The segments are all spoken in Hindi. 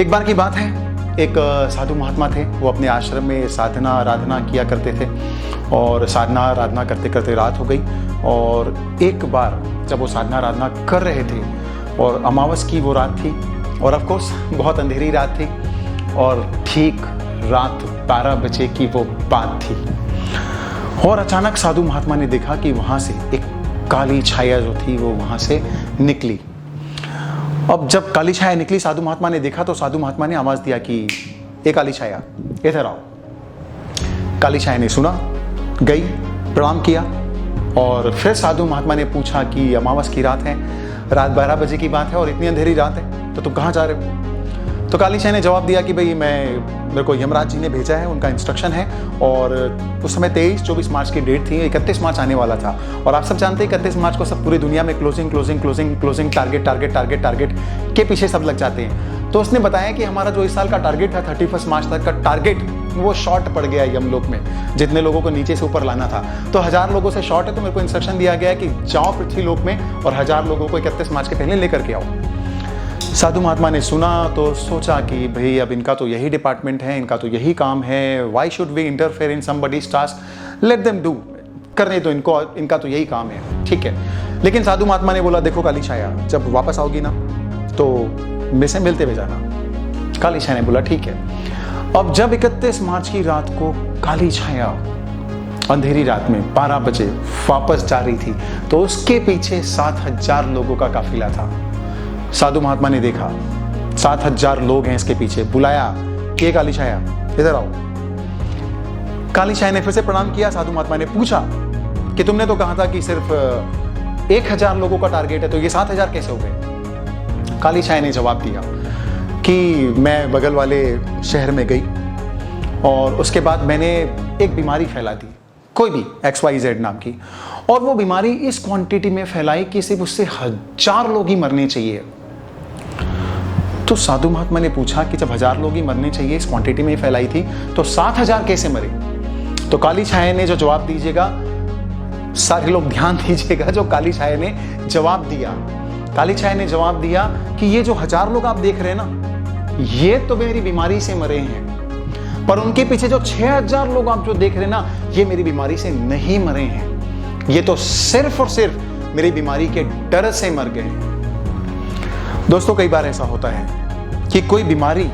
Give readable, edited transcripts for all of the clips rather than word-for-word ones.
एक बार की बात है, एक साधु महात्मा थे। वो अपने आश्रम में साधना आराधना किया करते थे और साधना आराधना करते करते रात हो गई। और एक बार जब वो साधना आराधना कर रहे थे और अमावस की वो रात थी और ऑफ कोर्स बहुत अंधेरी रात थी और ठीक रात 12 बजे की वो बात थी। और अचानक साधु महात्मा ने देखा कि वहाँ से एक काली छाया जो थी वो वहाँ से निकली। अब जब काली छाया निकली, साधु महात्मा ने देखा तो साधु महात्मा ने आवाज दिया कि ए काली छाया, इधर आओ। काली छाया ने सुना, गई, प्रणाम किया और फिर साधु महात्मा ने पूछा कि अमावस की रात है, रात 12 बजे की बात है और इतनी अंधेरी रात है, तो तुम कहाँ जा रहे हो? तो काली छाया ने जवाब दिया कि भाई मेरे को यमराज जी ने भेजा है, उनका इंस्ट्रक्शन है। और उस समय 23-24 मार्च की डेट थी, 31 मार्च आने वाला था और आप सब जानते हैं 31 मार्च को सब पूरी दुनिया में क्लोजिंग टारगेट के पीछे सब लग जाते हैं। तो उसने बताया कि हमारा जो इस साल का टारगेट था 31 मार्च तक का टारगेट, वो शॉर्ट पड़ गया यमलोक में, जितने लोगों को नीचे से ऊपर लाना था। तो 1000 लोगों से शॉर्ट है, तो मेरे को इंस्ट्रक्शन दिया गया है कि जाओ पृथ्वी लोक में और 1000 लोगों को 31 मार्च के पहले लेकर के आओ। साधु महात्मा ने सुना तो सोचा कि भाई अब इनका तो यही डिपार्टमेंट है, इनका तो यही काम है, why should we interfere in somebody's task, let them do, करने तो इनका तो यही काम है, ठीक है। लेकिन साधु महात्मा ने बोला देखो काली छाया, जब वापस आओगी ना तो मेरे से मिलते हुए जाना। काली छाया ने बोला ठीक है। अब जब 31 मार्च की रात को काली छाया अंधेरी रात में 12 बजे वापस जा रही थी तो उसके पीछे 7000 लोगों का काफिला था। साधु महात्मा ने देखा 7000 लोग हैं इसके पीछे, बुलाया कि काली छाया इधर आओ। काली छाया ने फिर से प्रणाम किया। साधु महात्मा ने पूछा कि तुमने तो कहा था कि सिर्फ 1000 लोगों का टारगेट है, तो ये 7000 कैसे हो गए? काली छाया ने जवाब दिया कि मैं बगल वाले शहर में गई और उसके बाद मैंने एक बीमारी फैला दी, कोई भी XYZ नाम की, और वो बीमारी इस क्वांटिटी में फैलाई कि सिर्फ उससे 1000 लोग ही मरने चाहिए। तो साधु महात्मा ने पूछा कि जब 1000 लोग ही मरने चाहिए, इस क्वांटिटी में फैलाई थी, तो 7000 कैसे मरे? तो काली छाया ने जो जवाब दीजिएगा, सारे लोग ध्यान दीजिएगा, जो काली छाया ने जवाब दिया। काली छाया ने जवाब दिया कि ये जो 1000 लोग आप देख रहे हैं ना, ये तो मेरी बीमारी से मरे हैं, पर उनके पीछे जो 6000 लोग आप जो देख रहे हैं ना, ये मेरी बीमारी से नहीं मरे हैं, ये तो सिर्फ और सिर्फ मेरी बीमारी के डर से मर गए। दोस्तों, कई बार ऐसा होता है कि कोई बीमारी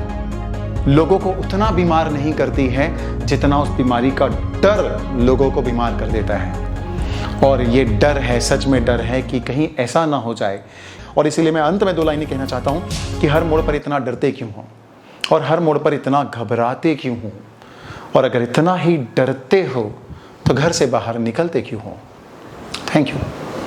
लोगों को उतना बीमार नहीं करती है जितना उस बीमारी का डर लोगों को बीमार कर देता है। और ये डर है, सच में डर है कि कहीं ऐसा ना हो जाए। और इसीलिए मैं अंत में 2 लाइनें कहना चाहता हूं कि हर मोड़ पर इतना डरते क्यों हो और हर मोड़ पर इतना घबराते क्यों हो, और अगर इतना ही डरते हो तो घर से बाहर निकलते क्यों हो? Thank you.